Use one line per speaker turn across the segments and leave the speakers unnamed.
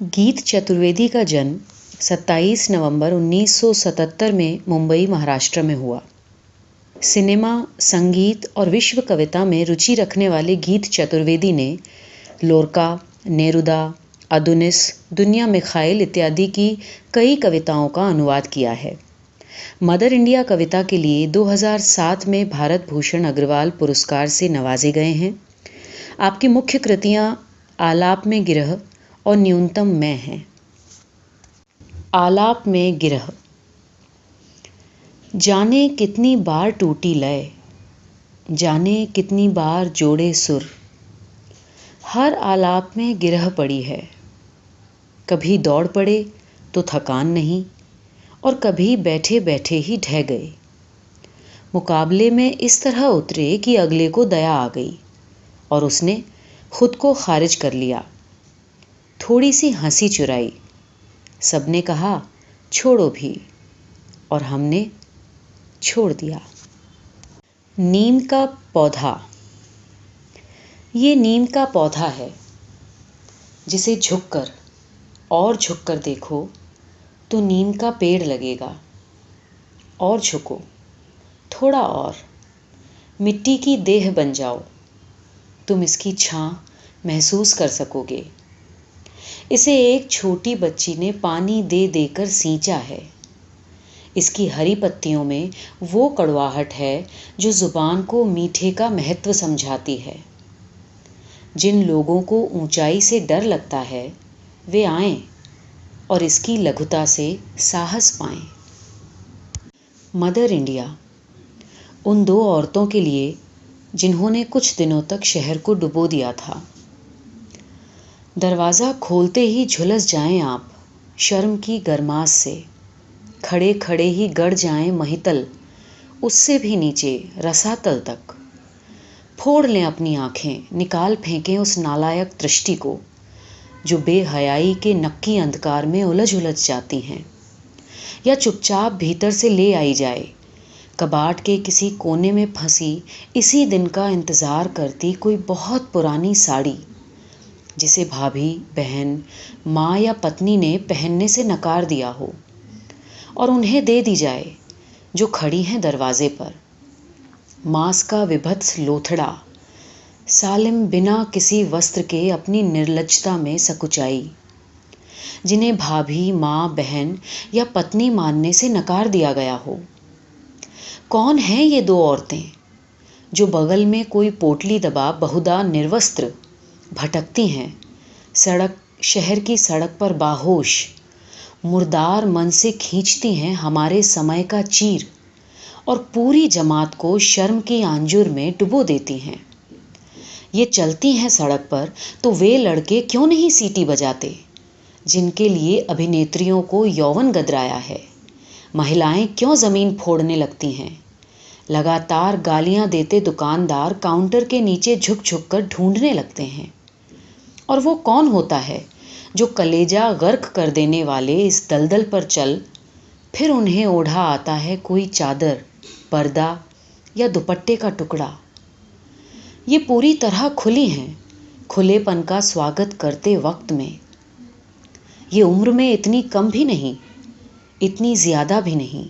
गीत चतुर्वेदी का जन्म 27 नवंबर 1977 में मुंबई, महाराष्ट्र में हुआ। सिनेमा, संगीत और विश्व कविता में रुचि रखने वाले गीत चतुर्वेदी ने लोरका, नेरुदा, अदोनिस, दुनिया मिखाइल इत्यादि की कई कविताओं का अनुवाद किया है। मदर इंडिया कविता के लिए 2007 में भारत भूषण अग्रवाल पुरस्कार से नवाजे गए हैं। आपकी मुख्य कृतियाँ आलाप में गिरह और न्यूनतम मैं हैं। आलाप में गिरह। जाने कितनी बार टूटी लय, जाने कितनी बार जोड़े सुर, हर आलाप में गिरह पड़ी है। कभी दौड़ पड़े तो थकान नहीं, और कभी बैठे बैठे ही ढह गए। मुकाबले में इस तरह उतरे कि अगले को दया आ गई और उसने खुद को खारिज कर लिया। थोड़ी सी हंसी चुराई, सबने कहा छोड़ो भी, और हमने छोड़ दिया। नीम का पौधा। ये नीम का पौधा है जिसे झुककर और झुककर देखो तो नीम का पेड़ लगेगा। और झुको, थोड़ा और, मिट्टी की देह बन जाओ, तुम इसकी छां महसूस कर सकोगे। इसे एक छोटी बच्ची ने पानी दे देकर सींचा है। इसकी हरी पत्तियों में वो कड़वाहट है जो जुबान को मीठे का महत्व समझाती है। जिन लोगों को ऊंचाई से डर लगता है वे आएं और इसकी लघुता से साहस पाएं। मदर इंडिया उन दो औरतों के लिए जिन्होंने कुछ दिनों तक शहर को डुबो दिया था। दरवाज़ा खोलते ही झुलस जाएं आप शर्म की गरमास से, खड़े खड़े ही गड़ जाएं महितल, उससे भी नीचे रसातल तक। फोड़ लें अपनी आंखें, निकाल फेंकें उस नालायक दृष्टि को जो बेहयाई के नक्की अंधकार में उलझ उलझ जाती हैं, या चुपचाप भीतर से ले आई जाए कबाट के किसी कोने में फंसी इसी दिन का इंतज़ार करती कोई बहुत पुरानी साड़ी जिसे भाभी, बहन, माँ या पत्नी ने पहनने से नकार दिया हो, और उन्हें दे दी जाए जो खड़ी हैं दरवाजे पर। मांस का विभत्स लोथड़ा, सालिम बिना किसी वस्त्र के अपनी निर्लज्जता में सकुचाई, जिन्हें भाभी, माँ, बहन या पत्नी मानने से नकार दिया गया हो। कौन हैं ये दो औरतें जो बगल में कोई पोटली दबा बहुधा निर्वस्त्र भटकती हैं शहर की सड़क पर बाहोश, मुर्दार मन से खींचती हैं हमारे समय का चीर और पूरी जमात को शर्म की आंजुर में डुबो देती हैं। ये चलती हैं सड़क पर तो वे लड़के क्यों नहीं सीटी बजाते जिनके लिए अभिनेत्रियों को यौवन गदराया है। महिलाएं क्यों ज़मीन फोड़ने लगती हैं। लगातार गालियां देते दुकानदार काउंटर के नीचे झुक झुक कर ढूंढने लगते हैं। और वो कौन होता है जो कलेजा गर्क कर देने वाले इस दलदल पर चल फिर उन्हें ओढ़ा आता है कोई चादर, पर्दा या दुपट्टे का टुकड़ा। ये पूरी तरह खुली हैं खुलेपन का स्वागत करते वक्त में। ये उम्र में इतनी कम भी नहीं, इतनी ज़्यादा भी नहीं।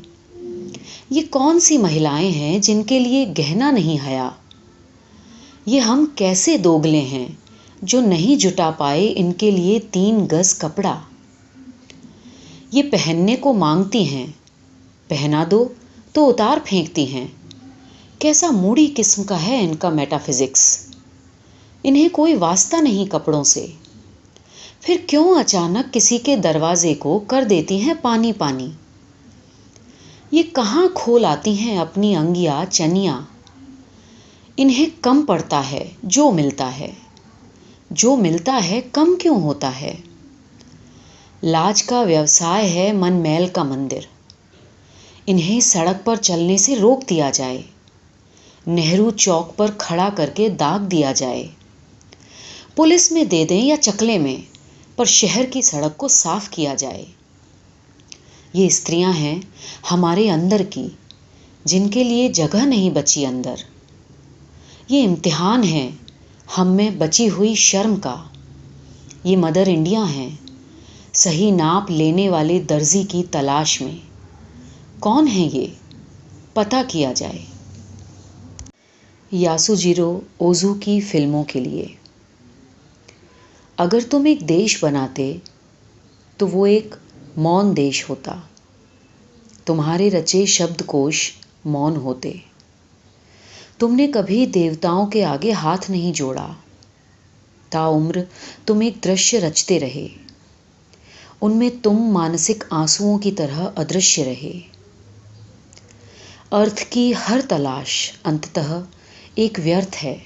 ये कौन सी महिलाएं हैं जिनके लिए गहना नहीं हया। ये हम कैसे दोगले हैं जो नहीं जुटा पाए इनके लिए 3 गज कपड़ा। ये पहनने को मांगती हैं, पहना दो तो उतार फेंकती हैं। कैसा मूडी किस्म का है इनका मेटाफिजिक्स। इन्हें कोई वास्ता नहीं कपड़ों से, फिर क्यों अचानक किसी के दरवाजे को कर देती हैं पानी पानी। ये कहाँ खोल आती हैं अपनी अंगिया चनिया। इन्हें कम पड़ता है जो मिलता है, जो मिलता है कम क्यों होता है। लाज का व्यवसाय है मन मैल का मंदिर। इन्हें सड़क पर चलने से रोक दिया जाए, नेहरू चौक पर खड़ा करके दाग दिया जाए, पुलिस में दे दें या चकले में, पर शहर की सड़क को साफ किया जाए। ये स्त्रियां हैं हमारे अंदर की जिनके लिए जगह नहीं बची अंदर। ये इम्तिहान है हम में बची हुई शर्म का। ये मदर इंडिया हैं सही नाप लेने वाले दर्जी की तलाश में। कौन है ये, पता किया जाए। यासुजिरो ओज़ू की फिल्मों के लिए। अगर तुम एक देश बनाते तो वो एक मौन देश होता। तुम्हारे रचे शब्दकोश मौन होते। तुमने कभी देवताओं के आगे हाथ नहीं जोड़ा। ताउम्र तुम एक दृश्य रचते रहे। उनमें तुम मानसिक आंसुओं की तरह अदृश्य रहे। अर्थ की हर तलाश अंततः एक व्यर्थ है।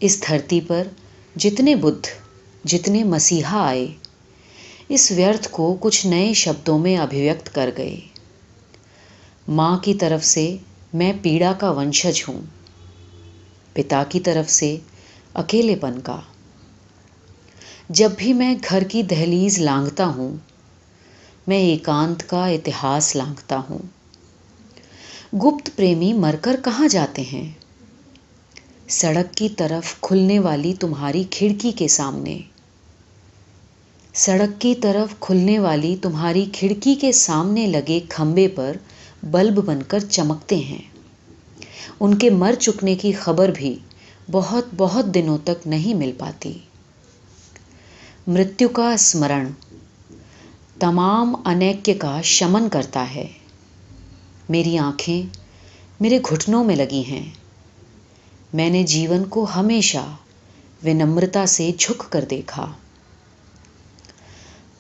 इस धरती पर जितने बुद्ध, जितने मसीहा आए, इस व्यर्थ को कुछ नए शब्दों में अभिव्यक्त कर गए। माँ की तरफ से मैं पीड़ा का वंशज हूँ, पिता की तरफ से अकेलेपन का। जब भी मैं घर की दहलीज लांघता हूँ, मैं एकांत का इतिहास लांघता हूँ। गुप्त प्रेमी मरकर कहाँ जाते हैं? सड़क की तरफ खुलने वाली तुम्हारी खिड़की के सामने। सड़क की तरफ खुलने वाली तुम्हारी खिड़की के सामने लगे खंबे पर बल्ब बनकर चमकते हैं। उनके मर चुकने की खबर भी बहुत बहुत दिनों तक नहीं मिल पाती। मृत्यु का स्मरण तमाम अनैक्य का शमन करता है। मेरी आंखें मेरे घुटनों में लगी हैं। मैंने जीवन को हमेशा विनम्रता से झुक कर देखा।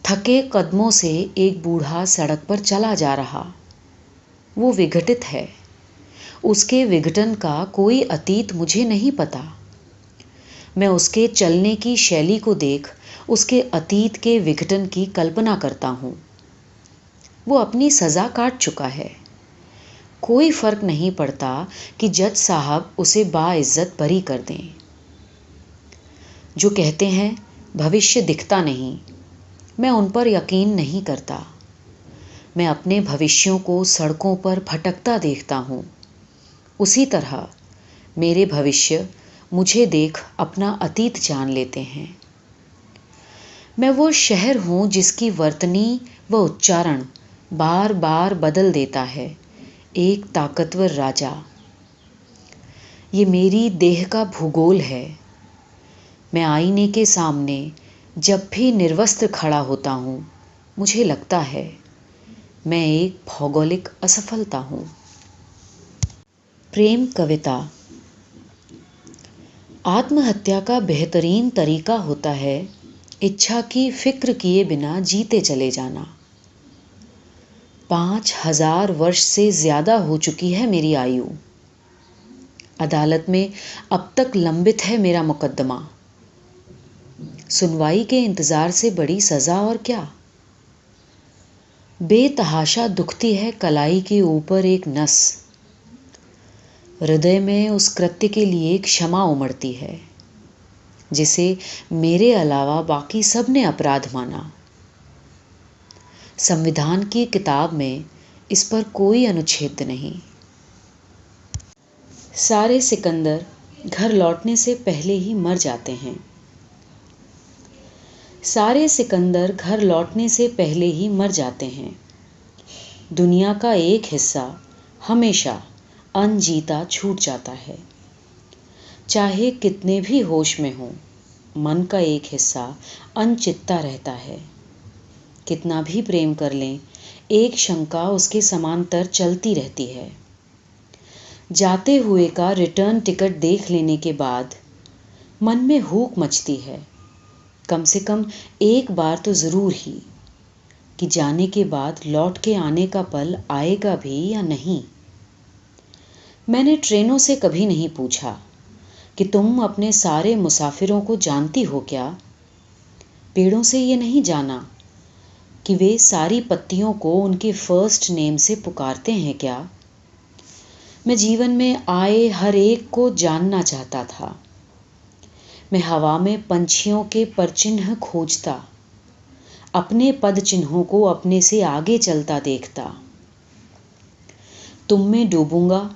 थके कदमों से एक बूढ़ा सड़क पर चला जा रहा। वो विघटित है। उसके विघटन का कोई अतीत मुझे नहीं पता। मैं उसके चलने की शैली को देख उसके अतीत के विघटन की कल्पना करता हूँ। वो अपनी सज़ा काट चुका है। कोई फर्क नहीं पड़ता कि जज साहब उसे बाइज्जत बरी कर दें। जो कहते हैं भविष्य दिखता नहीं, मैं उन पर यकीन नहीं करता। मैं अपने भविष्यों को सड़कों पर भटकता देखता हूँ। उसी तरह मेरे भविष्य मुझे देख अपना अतीत जान लेते हैं। मैं वो शहर हूँ जिसकी वर्तनी व उच्चारण बार बार बदल देता है एक ताकतवर राजा। ये मेरी देह का भूगोल है। मैं आईने के सामने जब भी निर्वस्त्र खड़ा होता हूँ, मुझे लगता है मैं एक भौगोलिक असफलता हूँ। प्रेम कविता। आत्महत्या का बेहतरीन तरीका होता है इच्छा की फिक्र किए बिना जीते चले जाना। 5000 वर्ष से ज़्यादा हो चुकी है मेरी आयु। अदालत में अब तक लंबित है मेरा मुकद्दमा। सुनवाई के इंतज़ार से बड़ी सज़ा और क्या। बेतहाशा दुखती है कलाई के ऊपर एक नस। हृदय में उस कृत्य के लिए क्षमा उमड़ती है जिसे मेरे अलावा बाकी सब ने अपराध माना। संविधान की किताब में इस पर कोई अनुच्छेद नहीं। सारे सिकंदर घर लौटने से पहले ही मर जाते हैं। सारे सिकंदर घर लौटने से पहले ही मर जाते हैं। दुनिया का एक हिस्सा हमेशा अनजीता छूट जाता है। चाहे कितने भी होश में हों, मन का एक हिस्सा अनचित्ता रहता है। कितना भी प्रेम कर लें, एक शंका उसके समांतर चलती रहती है। जाते हुए का रिटर्न टिकट देख लेने के बाद मन में हूक मचती है, कम से कम एक बार तो ज़रूर ही, कि जाने के बाद लौट के आने का पल आएगा भी या नहीं। मैंने ट्रेनों से कभी नहीं पूछा कि तुम अपने सारे मुसाफिरों को जानती हो क्या। पेड़ों से ये नहीं जाना कि वे सारी पत्तियों को उनके फर्स्ट नेम से पुकारते हैं क्या। मैं जीवन में आए हर एक को जानना चाहता था। मैं हवा में पंछियों के परचिन्ह खोजता, अपने पद चिन्हों को अपने से आगे चलता देखता। तुम में डूबूंगा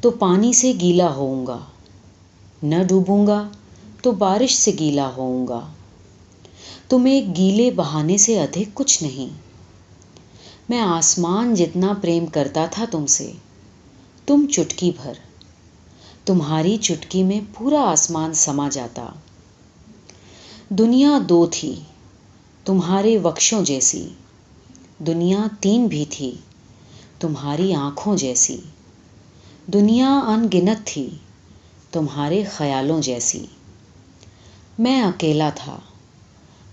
तो पानी से गीला होऊंगा, न डूबूंगा तो बारिश से गीला होऊंगा। तुम एक गीले बहाने से अधिक कुछ नहीं। मैं आसमान जितना प्रेम करता था तुमसे, तुम चुटकी भर। तुम्हारी चुटकी में पूरा आसमान समा जाता। दुनिया दो थी, तुम्हारे वक्षों जैसी। दुनिया तीन भी थी, तुम्हारी आँखों जैसी। दुनिया अनगिनत थी, तुम्हारे ख्यालों जैसी। मैं अकेला था,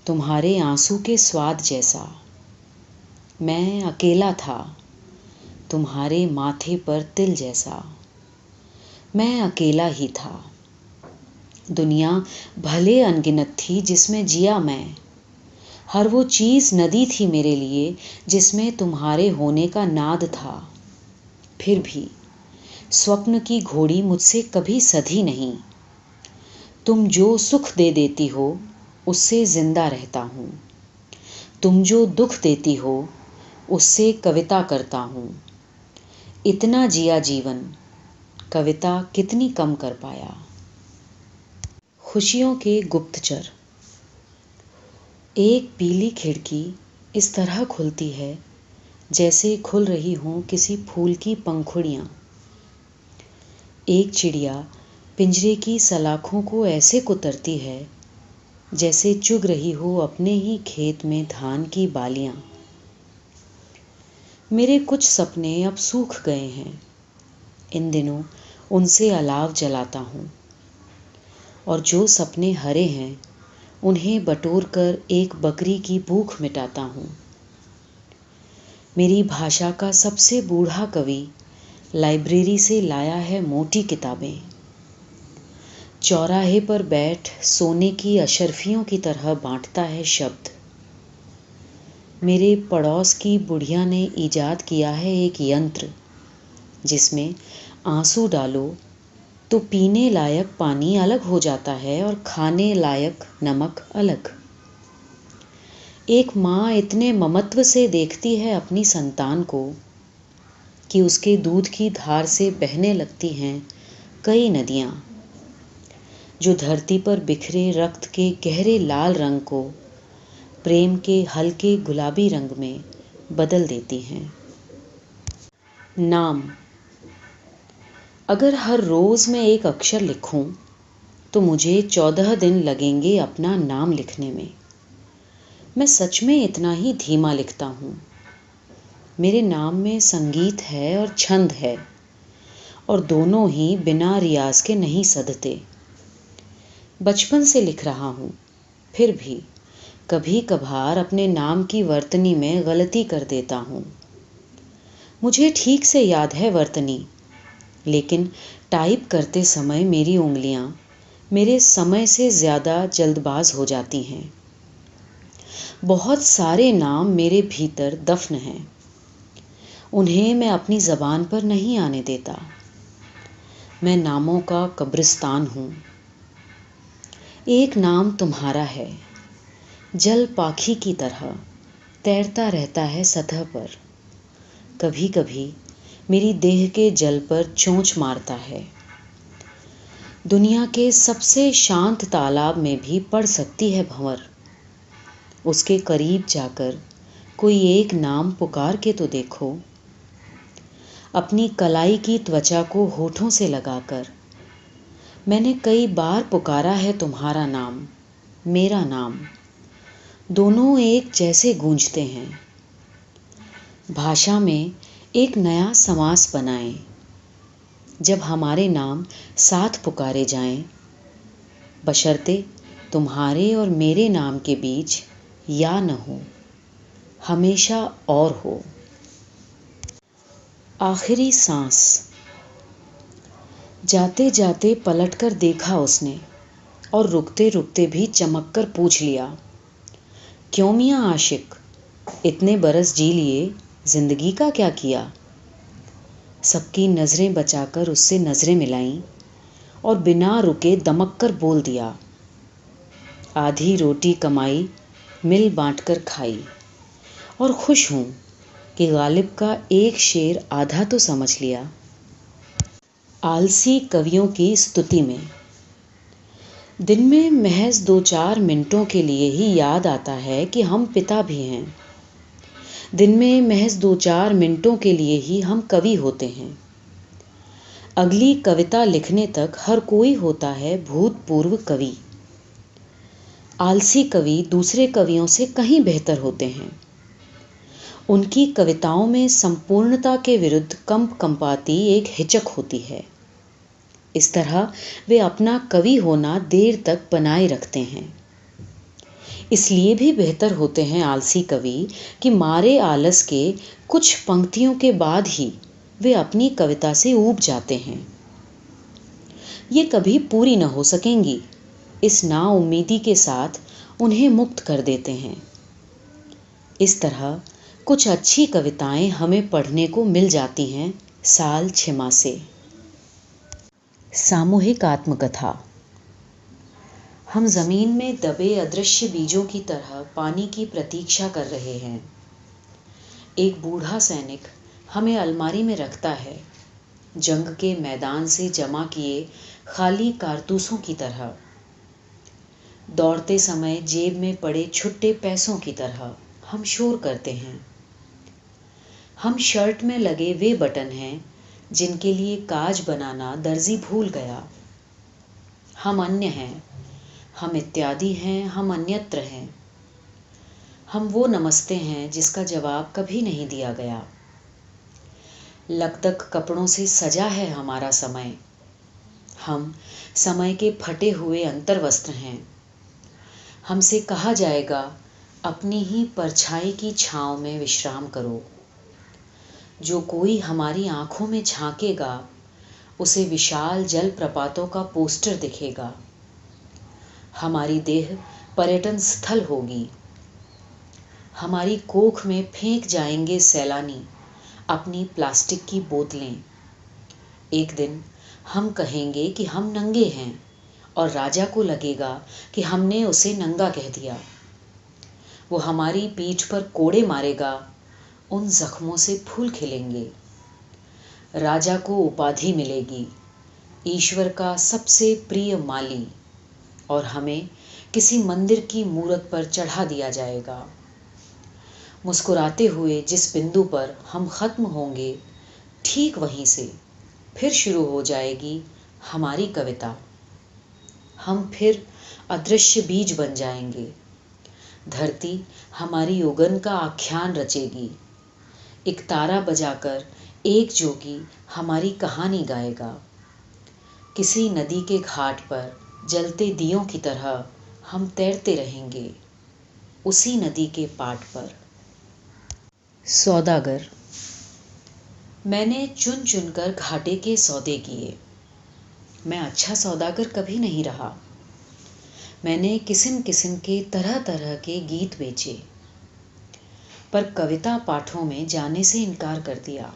तुम्हारे आंसू के स्वाद जैसा। मैं अकेला था, तुम्हारे माथे पर तिल जैसा। मैं अकेला ही था। दुनिया भले अनगिनत थी जिसमें जिया मैं। हर वो चीज़ नदी थी मेरे लिए जिसमें तुम्हारे होने का नाद था। फिर भी स्वप्न की घोड़ी मुझसे कभी सधी नहीं। तुम जो सुख दे देती हो उससे जिंदा रहता हूँ। तुम जो दुख देती हो उससे कविता करता हूँ। इतना जिया जीवन, कविता कितनी कम कर पाया। खुशियों के गुप्तचर। एक पीली खिड़की इस तरह खुलती है जैसे खुल रही हों किसी फूल की पंखुड़ियाँ। एक चिड़िया पिंजरे की सलाखों को ऐसे कुतरती है जैसे चुग रही हो अपने ही खेत में धान की बालियाँ। मेरे कुछ सपने अब सूख गए हैं, इन दिनों उनसे अलाव जलाता हूँ। और जो सपने हरे हैं उन्हें बटोर कर एक बकरी की भूख मिटाता हूँ। मेरी भाषा का सबसे बूढ़ा कवि लाइब्रेरी से लाया है मोटी किताबें। चौराहे पर बैठ सोने की अशर्फियों की तरह बांटता है शब्द। मेरे पड़ोस की बुढ़िया ने ईजाद किया है एक यंत्र जिसमें आंसू डालो तो पीने लायक पानी अलग हो जाता है और खाने लायक नमक अलग। एक माँ इतने ममत्व से देखती है अपनी संतान को कि उसके दूध की धार से बहने लगती हैं कई नदियाँ, जो धरती पर बिखरे रक्त के गहरे लाल रंग को प्रेम के हल्के गुलाबी रंग में बदल देती हैं। नाम। अगर हर रोज़ मैं एक अक्षर लिखूं तो मुझे 14 दिन लगेंगे अपना नाम लिखने में। मैं सच में इतना ही धीमा लिखता हूँ। मेरे नाम में संगीत है और छंद है, और दोनों ही बिना रियाज के नहीं सधते। बचपन से लिख रहा हूँ, फिर भी कभी कभार अपने नाम की वर्तनी में गलती कर देता हूँ। मुझे ठीक से याद है वर्तनी, लेकिन टाइप करते समय मेरी उंगलियां मेरे समय से ज़्यादा जल्दबाज हो जाती हैं। बहुत सारे नाम मेरे भीतर दफन हैं, उन्हें मैं अपनी ज़बान पर नहीं आने देता। मैं नामों का कब्रिस्तान हूँ। एक नाम तुम्हारा है, जल पाखी की तरह तैरता रहता है सतह पर। कभी कभी मेरी देह के जल पर चोंच मारता है। दुनिया के सबसे शांत तालाब में भी पड़ सकती है भंवर। उसके करीब जाकर कोई एक नाम पुकार के तो देखो। अपनी कलाई की त्वचा को होठों से लगाकर मैंने कई बार पुकारा है तुम्हारा नाम, मेरा नाम। दोनों एक जैसे गूंजते हैं। भाषा में एक नया समास बनाएं। जब हमारे नाम साथ पुकारे जाएं, बशर्ते तुम्हारे और मेरे नाम के बीच या न हो, हमेशा और हो। आखिरी सांस। जाते जाते पलटकर देखा उसने और रुकते रुकते भी चमककर पूछ लिया, क्यों मियाँ आशिक, इतने बरस जी लिए, जिंदगी का क्या किया? सबकी नज़रें बचाकर उससे नज़रें मिलाईं और बिना रुके दमक कर बोल दिया, आधी रोटी कमाई, मिल बांटकर खाई, और खुश हूँ कि गालिब का एक शेर आधा तो समझ लिया। आलसी कवियों की स्तुति में। दिन में महज 2-4 मिनटों के लिए ही याद आता है कि हम पिता भी हैं। दिन में महज 2-4 मिनटों के लिए ही हम कवि होते हैं। अगली कविता लिखने तक हर कोई होता है भूतपूर्व कवि। आलसी कवि दूसरे कवियों से कहीं बेहतर होते हैं। उनकी कविताओं में संपूर्णता के विरुद्ध कंपाती एक हिचक होती है। इस तरह वे अपना कवि होना देर तक बनाए रखते हैं। इसलिए भी बेहतर होते हैं आलसी कवि कि मारे आलस के कुछ पंक्तियों के बाद ही वे अपनी कविता से ऊब जाते हैं। ये कभी पूरी न हो सकेंगी, इस नाउम्मीदी के साथ उन्हें मुक्त कर देते हैं। इस तरह कुछ अच्छी कविताएं हमें पढ़ने को मिल जाती हैं साल 6 माह से। सामूहिक आत्मकथा। हम जमीन में दबे अदृश्य बीजों की तरह पानी की प्रतीक्षा कर रहे हैं। एक बूढ़ा सैनिक हमें अलमारी में रखता है, जंग के मैदान से जमा किए खाली कारतूसों की तरह, दौड़ते समय जेब में पड़े छुट्टे पैसों की तरह हम शोर करते हैं। हम शर्ट में लगे वे बटन हैं जिनके लिए काज बनाना दर्जी भूल गया। हम अन्य हैं, हम इत्यादि हैं, हम अन्यत्र हैं। हम वो नमस्ते हैं जिसका जवाब कभी नहीं दिया गया। लगतक कपड़ों से सजा है हमारा समय। हम समय के फटे हुए अंतर्वस्त्र हैं। हमसे कहा जाएगा अपनी ही परछाई की छांव में विश्राम करो। जो कोई हमारी आंखों में झांकेगा उसे विशाल जल प्रपातों का पोस्टर दिखेगा। हमारी देह पर्यटन स्थल होगी। हमारी कोख में फेंक जाएंगे सैलानी अपनी प्लास्टिक की बोतलें। एक दिन हम कहेंगे कि हम नंगे हैं और राजा को लगेगा कि हमने उसे नंगा कह दिया। वो हमारी पीठ पर कोड़े मारेगा, उन जख्मों से फूल खिलेंगे। राजा को उपाधि मिलेगी, ईश्वर का सबसे प्रिय माली, और हमें किसी मंदिर की मूरत पर चढ़ा दिया जाएगा। मुस्कुराते हुए जिस बिंदु पर हम खत्म होंगे, ठीक वहीं से फिर शुरू हो जाएगी हमारी कविता। हम फिर अदृश्य बीज बन जाएंगे। धरती हमारी उगन का आख्यान रचेगी। एक तारा बजाकर एक जोगी हमारी कहानी गाएगा। किसी नदी के घाट पर जलते दियों की तरह हम तैरते रहेंगे, उसी नदी के पाट पर। सौदागर। मैंने चुन चुनकर घाटे के सौदे किए। मैं अच्छा सौदागर कभी नहीं रहा। मैंने किस्म किस्म के तरह तरह के गीत बेचे, पर कविता पाठों में जाने से इनकार कर दिया।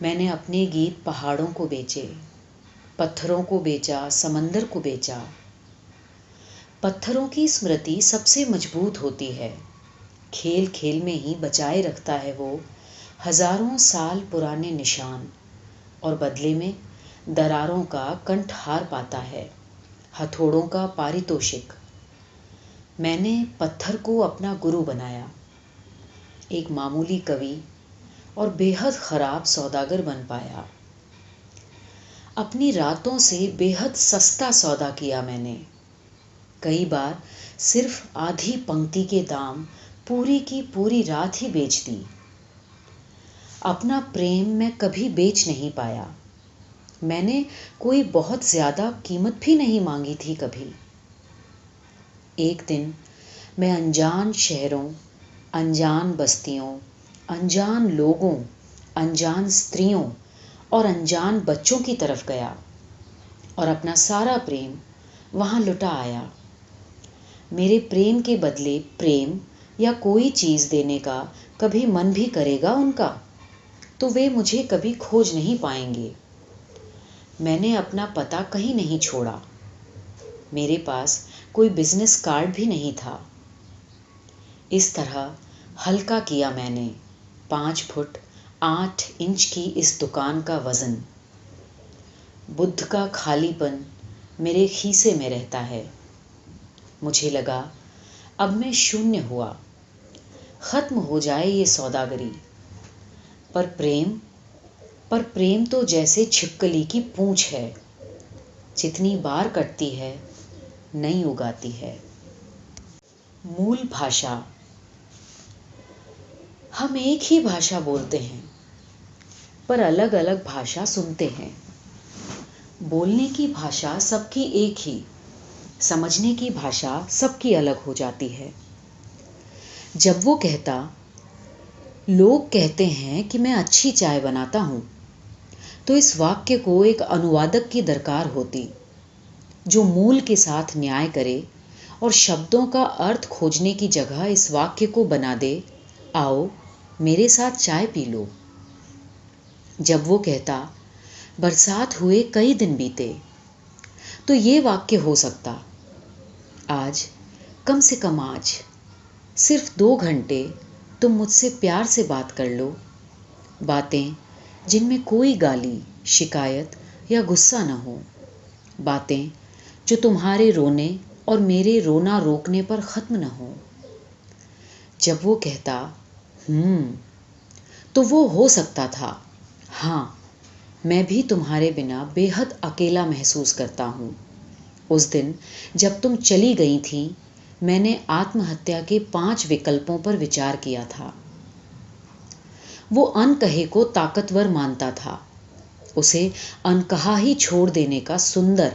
मैंने अपने गीत पहाड़ों को बेचे, पत्थरों को बेचा, समंदर को बेचा। पत्थरों की स्मृति सबसे मजबूत होती है। खेल खेल में ही बचाए रखता है वो हजारों साल पुराने निशान, और बदले में दरारों का कंठहार पाता है, हथौड़ों का पारितोषिक। मैंने पत्थर को अपना गुरु बनाया। एक मामूली कवि और बेहद खराब सौदागर बन पाया। अपनी रातों से बेहद सस्ता सौदा किया मैंने। कई बार सिर्फ आधी पंक्ति के दाम पूरी की पूरी रात ही बेच दी। अपना प्रेम मैं कभी बेच नहीं पाया। मैंने कोई बहुत ज्यादा कीमत भी नहीं मांगी थी कभी। एक दिन मैं अनजान शहरों, अनजान बस्तियों, अनजान लोगों, अनजान स्त्रियों और अनजान बच्चों की तरफ गया और अपना सारा प्रेम वहां लुटा आया। मेरे प्रेम के बदले प्रेम या कोई चीज देने का कभी मन भी करेगा उनका, तो वे मुझे कभी खोज नहीं पाएंगे। मैंने अपना पता कहीं नहीं छोड़ा। मेरे पास कोई बिजनेस कार्ड भी नहीं था। इस तरह हल्का किया मैंने 5 फुट 8 इंच की इस दुकान का वजन। बुद्ध का खालीपन मेरे खीसे में रहता है। मुझे लगा अब मैं शून्य हुआ, खत्म हो जाए ये सौदागरी। पर प्रेम तो जैसे छिपकली की पूंछ है, जितनी बार कटती है नई उगाती है। मूल भाषा। हम एक ही भाषा बोलते हैं, पर अलग अलग भाषा सुनते हैं। बोलने की भाषा सबकी एक ही, समझने की भाषा सबकी अलग हो जाती है। जब वो कहता, लोग कहते हैं कि मैं अच्छी चाय बनाता हूँ, तो इस वाक्य को एक अनुवादक की दरकार होती, जो मूल के साथ न्याय करे और शब्दों का अर्थ खोजने की जगह इस वाक्य को बना दे, आओ मेरे साथ चाय पी लो। जब वो कहता, बरसात हुए कई दिन बीते, तो ये वाक्य हो सकता, आज, कम से कम आज, सिर्फ 2 घंटे तुम मुझसे प्यार से बात कर लो, बातें जिनमें कोई गाली, शिकायत या गुस्सा न हो, बातें जो तुम्हारे रोने और मेरे रोना रोकने पर ख़त्म न हो। जब वो कहता, तो वो हो सकता था, हाँ, मैं भी तुम्हारे बिना बेहद अकेला महसूस करता हूँ। उस दिन जब तुम चली गई थी, मैंने आत्महत्या के 5 विकल्पों पर विचार किया था। वो अनकहे को ताकतवर मानता था। उसे अनकहा ही छोड़ देने का सुंदर,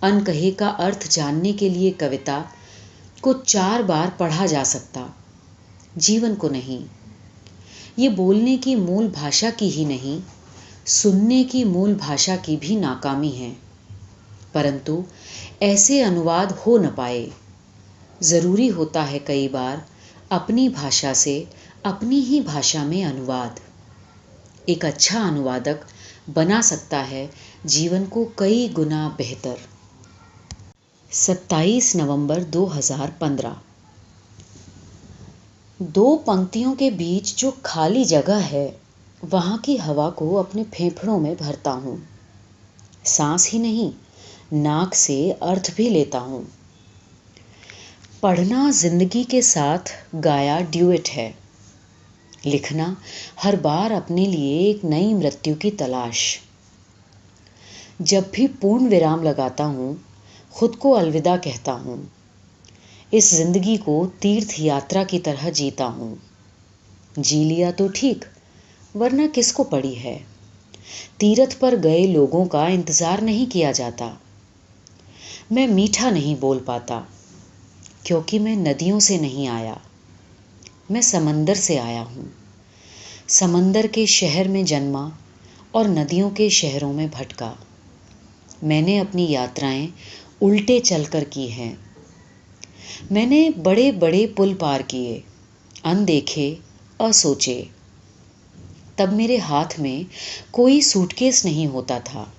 अनकहे का अर्थ जानने के लिए कविता को 4 बार पढ़ा जा सकता, जीवन को नहीं। ये बोलने की मूल भाषा की ही नहीं, सुनने की मूल भाषा की भी नाकामी है। परंतु ऐसे अनुवाद हो न पाए। ज़रूरी होता है कई बार अपनी भाषा से अपनी ही भाषा में अनुवाद। एक अच्छा अनुवादक बना सकता है जीवन को कई गुना बेहतर। 27 नवंबर 2015। 2 पंक्तियों के बीच जो खाली जगह है, वहाँ की हवा को अपने फेफड़ों में भरता हूँ। सांस ही नहीं, नाक से अर्थ भी लेता हूँ। पढ़ना जिंदगी के साथ गाया ड्यूएट है। लिखना हर बार अपने लिए एक नई मृत्यु की तलाश। जब भी पूर्ण विराम लगाता हूँ, खुद को अलविदा कहता हूँ। इस जिंदगी को तीर्थ यात्रा की तरह जीता हूँ। जी लिया तो ठीक, वरना किसको पड़ी है। तीर्थ पर गए लोगों का इंतजार नहीं किया जाता। मैं मीठा नहीं बोल पाता, क्योंकि मैं नदियों से नहीं आया, मैं समंदर से आया हूँ। समंदर के शहर में जन्मा और नदियों के शहरों में भटका। मैंने अपनी यात्राएं उल्टे चलकर की हैं। मैंने बड़े बड़े पुल पार किए, अनदेखे, असोचे। तब मेरे हाथ में कोई सूटकेस नहीं होता था।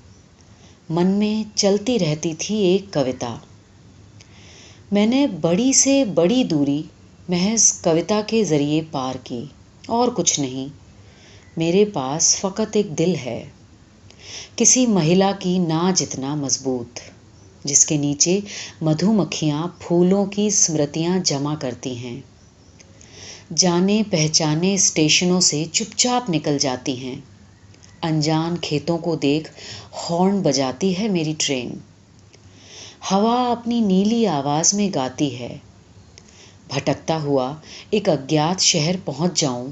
मन में चलती रहती थी एक कविता। मैंने बड़ी से बड़ी दूरी महज कविता के ज़रिए पार की, और कुछ नहीं। मेरे पास फ़कत एक दिल है, किसी महिला की ना जितना मजबूत, जिसके नीचे मधुमक्खियाँ फूलों की स्मृतियाँ जमा करती हैं। जाने पहचाने स्टेशनों से चुपचाप निकल जाती हैं। अनजान खेतों को देख हॉर्न बजाती है मेरी ट्रेन। हवा अपनी नीली आवाज़ में गाती है। भटकता हुआ एक अज्ञात शहर पहुंच जाऊं,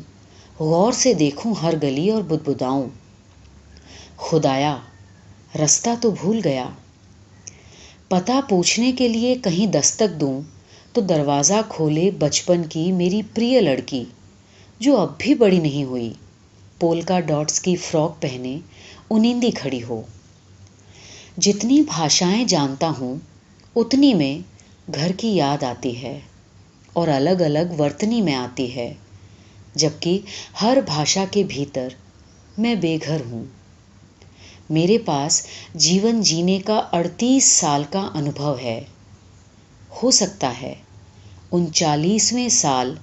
गौर से देखूं हर गली और बुदबुदाऊं, खुदाया रास्ता तो भूल गया। पता पूछने के लिए कहीं दस्तक दूं, तो दरवाज़ा खोले बचपन की मेरी प्रिय लड़की, जो अब भी बड़ी नहीं हुई, पोल्का डॉट्स की फ्रॉक पहने उनिंदी खड़ी हो। जितनी भाषाएं जानता हूँ, उतनी में घर की याद आती है और अलग अलग वर्तनी में आती है, जबकि हर भाषा के भीतर मैं बेघर हूँ। मेरे पास जीवन जीने का 38 साल का अनुभव है। हो सकता है 39वें साल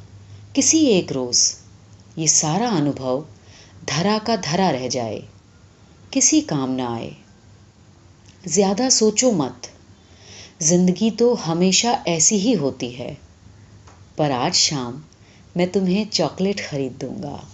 किसी एक रोज़ ये सारा अनुभव धरा का धरा रह जाए, किसी काम न आए। ज़्यादा सोचो मत, जिंदगी तो हमेशा ऐसी ही होती है। पर आज शाम मैं तुम्हें चॉकलेट खरीद दूंगा।